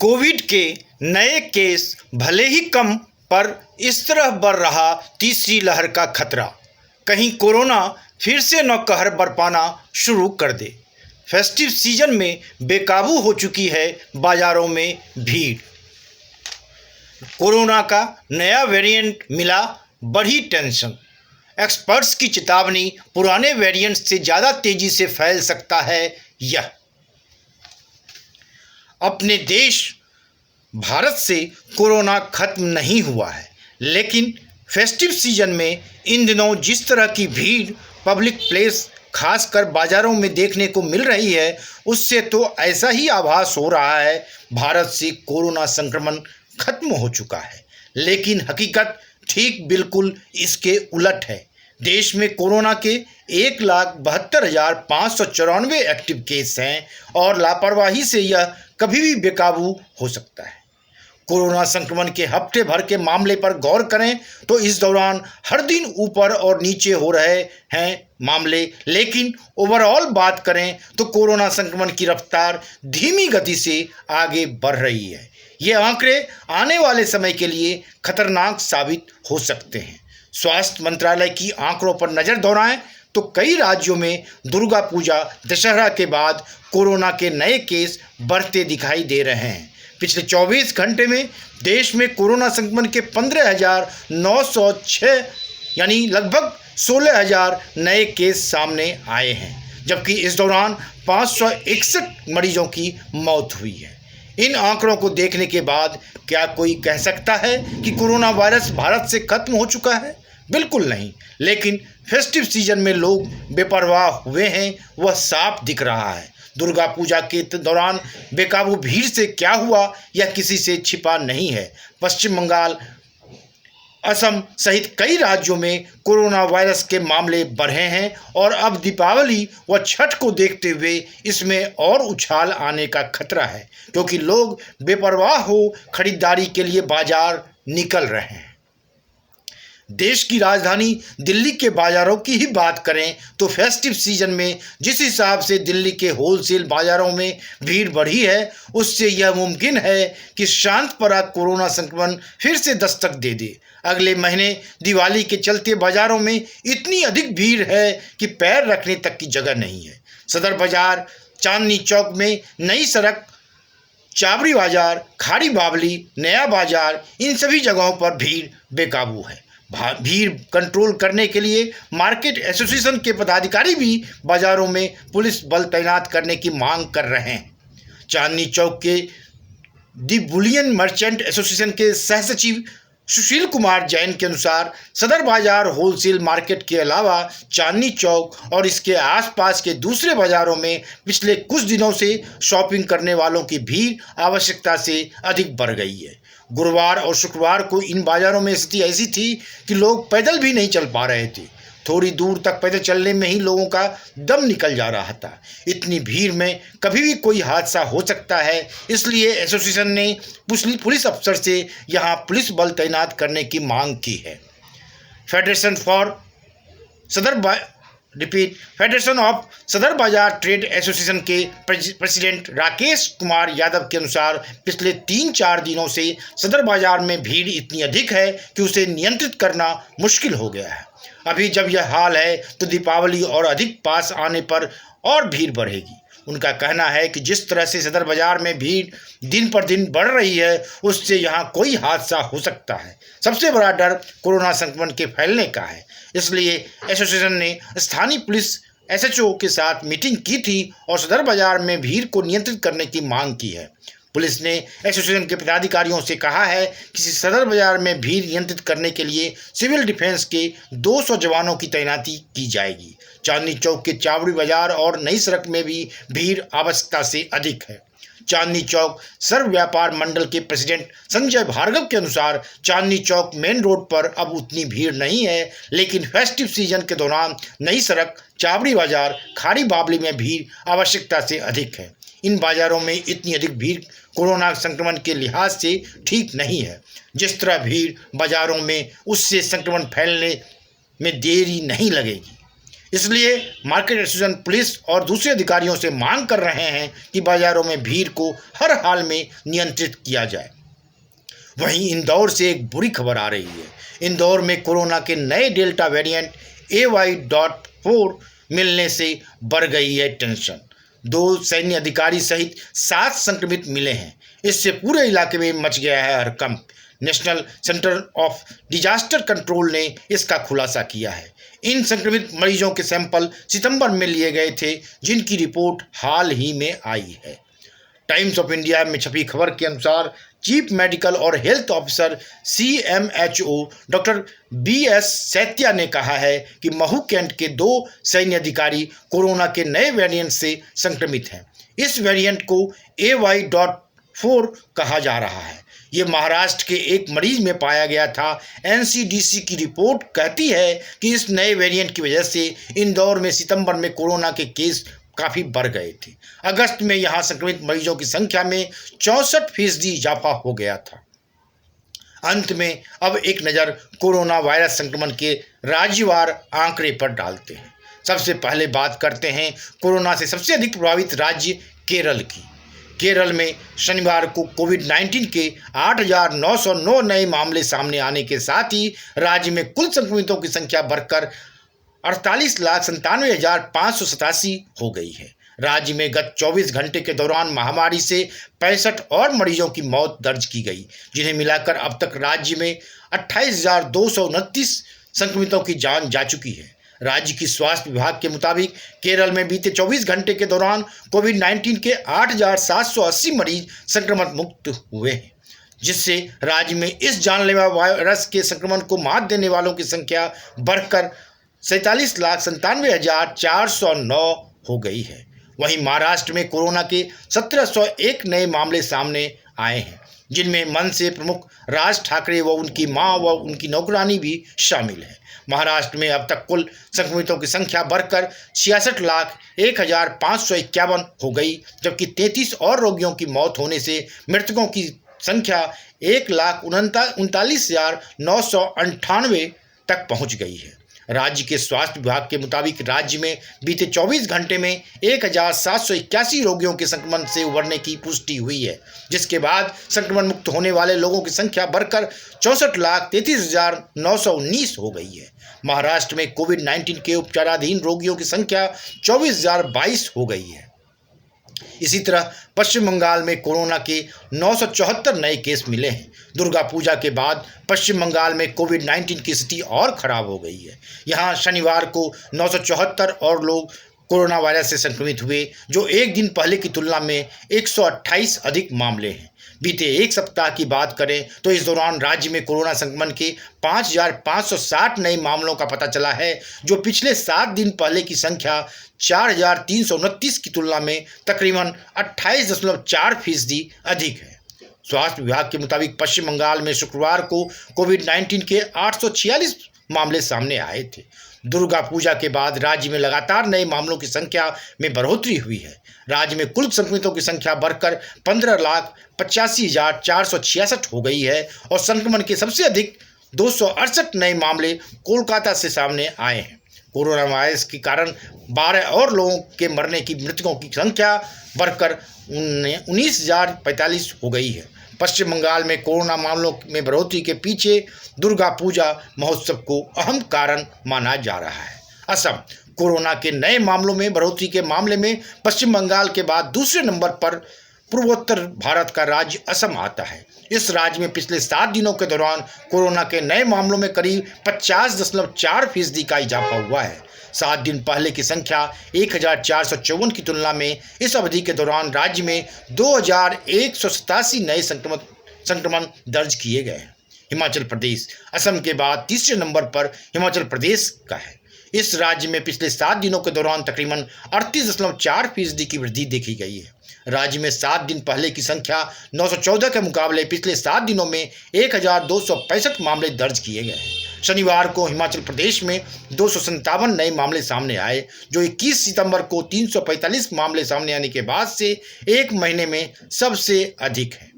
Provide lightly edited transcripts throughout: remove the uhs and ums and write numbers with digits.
Covid के नए case भले ही कम, पर इस तरह बढ़ रहा तीसरी लहर का खतरा। कहीं कोरोना फिर से न कहर बरपाना शुरू कर दे। फेस्टिव सीजन में बेकाबू हो चुकी है बाजारों में भीड़। कोरोना का नया वेरिएंट मिला, बढ़ी टेंशन। एक्सपर्ट्स की चेतावनी, पुराने वेरिएंट से ज़्यादा तेज़ी से फैल सकता है यह। अपने देश भारत से कोरोना खत्म नहीं हुआ है, लेकिन फेस्टिव सीजन में इन दिनों जिस तरह की भीड़ पब्लिक प्लेस खासकर बाज़ारों में देखने को मिल रही है, उससे तो ऐसा ही आभास हो रहा है भारत से कोरोना संक्रमण खत्म हो चुका है। लेकिन हकीकत ठीक बिल्कुल इसके उलट है। देश में कोरोना के 1,72,594 एक्टिव केस हैं और लापरवाही से यह कभी भी बेकाबू हो सकता है। कोरोना संक्रमण के हफ्ते भर के मामले पर गौर करें तो इस दौरान हर दिन ऊपर और नीचे हो रहे हैं मामले, लेकिन ओवरऑल बात करें तो कोरोना संक्रमण की रफ्तार धीमी गति से आगे बढ़ रही है। ये आंकड़े आने वाले समय के लिए खतरनाक साबित हो सकते हैं। स्वास्थ्य मंत्रालय की आंकड़ों पर नज़र दौड़ाएं तो कई राज्यों में दुर्गा पूजा, दशहरा के बाद कोरोना के नए केस बढ़ते दिखाई दे रहे हैं। पिछले 24 घंटे में देश में कोरोना संक्रमण के 15,906 यानी लगभग 16,000 नए केस सामने आए हैं, जबकि इस दौरान 561 मरीजों की मौत हुई है। इन आंकड़ों को देखने के बाद क्या कोई कह सकता है कि कोरोना वायरस भारत से खत्म हो चुका है? बिल्कुल नहीं, लेकिन फेस्टिव सीजन में लोग बेपरवाह हुए हैं वह साफ दिख रहा है। दुर्गा पूजा के दौरान बेकाबू भीड़ से क्या हुआ यह किसी से छिपा नहीं है। पश्चिम बंगाल, असम सहित कई राज्यों में कोरोना वायरस के मामले बढ़े हैं और अब दीपावली व छठ को देखते हुए इसमें और उछाल आने का खतरा है, क्योंकि लोग बेपरवाह हो खरीदारी के लिए बाजार निकल रहे हैं। देश की राजधानी दिल्ली के बाज़ारों की ही बात करें तो फेस्टिव सीजन में जिस हिसाब से दिल्ली के होलसेल बाज़ारों में भीड़ बढ़ी है, उससे यह मुमकिन है कि शांत पड़ा कोरोना संक्रमण फिर से दस्तक दे दे। अगले महीने दिवाली के चलते बाज़ारों में इतनी अधिक भीड़ है कि पैर रखने तक की जगह नहीं है। सदर बाज़ार, चांदनी चौक में नई सड़क, चाबड़ी बाज़ार, खाड़ी बावली, नया बाज़ार, इन सभी जगहों पर भीड़ बेकाबू है। भीड़ कंट्रोल करने के लिए मार्केट एसोसिएशन के पदाधिकारी भी बाज़ारों में पुलिस बल तैनात करने की मांग कर रहे हैं। चांदनी चौक के दी बुलियन मर्चेंट एसोसिएशन के सहसचिव सुशील कुमार जैन के अनुसार सदर बाज़ार होलसेल मार्केट के अलावा चांदनी चौक और इसके आसपास के दूसरे बाज़ारों में पिछले कुछ दिनों से शॉपिंग करने वालों की भीड़ आवश्यकता से अधिक बढ़ गई है। गुरुवार और शुक्रवार को इन बाज़ारों में स्थिति ऐसी थी कि लोग पैदल भी नहीं चल पा रहे थे। थोड़ी दूर तक पैदल चलने में ही लोगों का दम निकल जा रहा था। इतनी भीड़ में कभी भी कोई हादसा हो सकता है, इसलिए एसोसिएशन ने पुलिस अफसर से यहां पुलिस बल तैनात करने की मांग की है। फेडरेशन ऑफ सदर बाजार ट्रेड एसोसिएशन के प्रेसिडेंट राकेश कुमार यादव के अनुसार पिछले 3-4 दिनों से सदर बाजार में भीड़ इतनी अधिक है कि उसे नियंत्रित करना मुश्किल हो गया है। अभी जब यह हाल है तो दीपावली और अधिक पास आने पर और भीड़ बढ़ेगी। उनका कहना है कि जिस तरह से सदर बाजार में भीड़ दिन पर दिन बढ़ रही है, उससे यहाँ कोई हादसा हो सकता है। सबसे बड़ा डर कोरोना संक्रमण के फैलने का है। इसलिए एसोसिएशन ने स्थानीय पुलिस एसएचओ के साथ मीटिंग की थी और सदर बाजार में भीड़ को नियंत्रित करने की मांग की है। पुलिस ने एसोसिएशन के पदाधिकारियों से कहा है कि सदर बाजार में भीड़ नियंत्रित करने के लिए सिविल डिफेंस के 200 जवानों की तैनाती की जाएगी। चांदनी चौक के चावड़ी बाजार और नई सड़क में भी भीड़ आवश्यकता से अधिक है। चांदनी चौक सर्व व्यापार मंडल के प्रेसिडेंट संजय भार्गव के अनुसार चांदनी चौक मेन रोड पर अब उतनी भीड़ नहीं है, लेकिन फेस्टिव सीजन के दौरान नई सड़क, चाबड़ी बाजार, खाड़ी बावली में भीड़ आवश्यकता से अधिक है। इन बाज़ारों में इतनी अधिक भीड़ कोरोना संक्रमण के लिहाज से ठीक नहीं है। जिस तरह भीड़ बाज़ारों में, उससे संक्रमण फैलने में देरी नहीं लगेगी। इसलिए मार्केट एसोसिएशन पुलिस और दूसरे अधिकारियों से मांग कर रहे हैं कि बाजारों में भीड़ को हर हाल में नियंत्रित किया जाए। वहीं इंदौर से एक बुरी खबर आ रही है। इंदौर में कोरोना के नए डेल्टा वेरिएंट AY.4 मिलने से बढ़ गई है टेंशन। 2 सैन्य अधिकारी सहित 7 संक्रमित मिले हैं। इससे पूरे इलाके में मच गया है हड़कंप। National centre of disaster control ने इसका खुलासा किया है। इन संक्रमित मरीजों के सैंपल सितंबर में लिए गए थे, जिनकी रिपोर्ट हाल ही में आई है। टाइम्स ऑफ इंडिया में छपी खबर के अनुसार चीफ मेडिकल और health officer CMHO doctor BS सैत्या ने कहा है कि महू कैंट के 2 सैन्य अधिकारी कोरोना के नए वेरिएंट से संक्रमित हैं। इस वेरिएंट को AY.4 कहा जा रहा है। ये महाराष्ट्र के एक मरीज में पाया गया था। NCDC की रिपोर्ट कहती है कि इस नए वेरिएंट की वजह से इंदौर में सितंबर में कोरोना के केस काफ़ी बढ़ गए थे। अगस्त में यहाँ संक्रमित मरीजों की संख्या में 64% इजाफा हो गया था। अंत में अब एक नज़र कोरोना वायरस संक्रमण के राज्यवार आंकड़े पर डालते हैं। सबसे पहले बात करते हैं कोरोना से सबसे अधिक प्रभावित राज्य केरल की। केरल में शनिवार को कोविड-19 के 8,909 नए मामले सामने आने के साथ ही राज्य में कुल संक्रमितों की संख्या बढ़कर 48,97,587 हो गई है। राज्य में गत 24 घंटे के दौरान महामारी से 65 और मरीजों की मौत दर्ज की गई, जिन्हें मिलाकर अब तक राज्य में 28,229 संक्रमितों की जान जा चुकी है। राज्य की स्वास्थ्य विभाग के मुताबिक केरल में बीते 24 घंटे के दौरान कोविड-19 के 8,780 मरीज संक्रमण मुक्त हुए हैं, जिससे राज्य में इस जानलेवा वायरस के संक्रमण को मात देने वालों की संख्या बढ़कर 47,97,409 हो गई है। वहीं महाराष्ट्र में कोरोना के 1701 नए मामले सामने आए हैं, जिनमें मनसे प्रमुख राज ठाकरे व उनकी मां व उनकी नौकरानी भी शामिल है। महाराष्ट्र में अब तक कुल संक्रमितों की संख्या बढ़कर 66,01,551 हो गई, जबकि 33 और रोगियों की मौत होने से मृतकों की संख्या 1,39,998 तक पहुंच गई है। राज्य के स्वास्थ्य विभाग के मुताबिक राज्य में बीते 24 घंटे में 1,781 रोगियों के संक्रमण से उबरने की पुष्टि हुई है, जिसके बाद संक्रमण मुक्त होने वाले लोगों की संख्या बढ़कर 64,33,919 हो गई है। महाराष्ट्र में कोविड-19 के उपचाराधीन रोगियों की संख्या 24,022 हो गई है। इसी तरह पश्चिम बंगाल में कोरोना के 974 नए केस मिले हैं। दुर्गा पूजा के बाद पश्चिम बंगाल में कोविड-19 की स्थिति और खराब हो गई है। यहाँ शनिवार को 974 और लोग कोरोना वायरस से संक्रमित हुए, जो एक दिन पहले की तुलना में 128 अधिक मामले हैं। बीते एक सप्ताह की बात करें तो इस दौरान राज्य में कोरोना संक्रमण के 5,560 नए मामलों का पता चला है, जो पिछले 7 दिन पहले की संख्या 4,329 की तुलना में तकरीबन 28.4% अधिक है। स्वास्थ्य विभाग के मुताबिक पश्चिम बंगाल में शुक्रवार को कोविड-19 के 846 मामले सामने आए थे। दुर्गा पूजा के बाद राज्य में लगातार नए मामलों की संख्या में बढ़ोतरी हुई है। राज्य में कुल संक्रमितों की संख्या बढ़कर 15,85,466 हो गई है और संक्रमण के सबसे अधिक 268 नए मामले कोलकाता से सामने आए हैं। कोरोना वायरस के कारण 12 और लोगों के मरने की मृतकों की संख्या बढ़कर 19,045 हो गई है। पश्चिम बंगाल में कोरोना मामलों में बढ़ोतरी के पीछे दुर्गा पूजा महोत्सव को अहम कारण माना जा रहा है। असम कोरोना के नए मामलों में बढ़ोतरी के मामले में पश्चिम बंगाल के बाद दूसरे नंबर पर पूर्वोत्तर भारत का राज्य असम आता है। इस राज्य में पिछले 7 दिनों के दौरान कोरोना के नए मामलों में करीब 50.4% का इजाफा हुआ है। 7 दिन पहले की संख्या 1,454 की तुलना में इस अवधि के दौरान राज्य में 2,187 नए संक्रमण दर्ज किए गए हैं। हिमाचल प्रदेश असम के बाद तीसरे नंबर पर हिमाचल प्रदेश का है। इस राज्य में पिछले 7 दिनों के दौरान तकरीबन 38.4% की वृद्धि देखी गई है। राज्य में 7 दिन पहले की संख्या 914 के मुकाबले पिछले 7 दिनों में 1,265 मामले दर्ज किए गए हैं। शनिवार को हिमाचल प्रदेश में 257 नए मामले सामने आए, जो 21 सितंबर को 345 मामले सामने आने के बाद से एक महीने में सबसे अधिक है।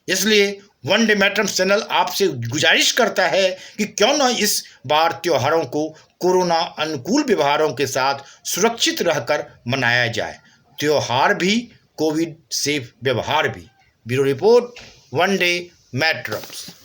इसलिए वनडे मैटर्स चैनल आपसे गुजारिश करता है कि क्यों न इस बार त्योहारों को कोरोना अनुकूल व्यवहारों के साथ सुरक्षित रहकर मनाया जाए। त्योहार भी, कोविड सेफ व्यवहार भी। Bureau report, one day matters.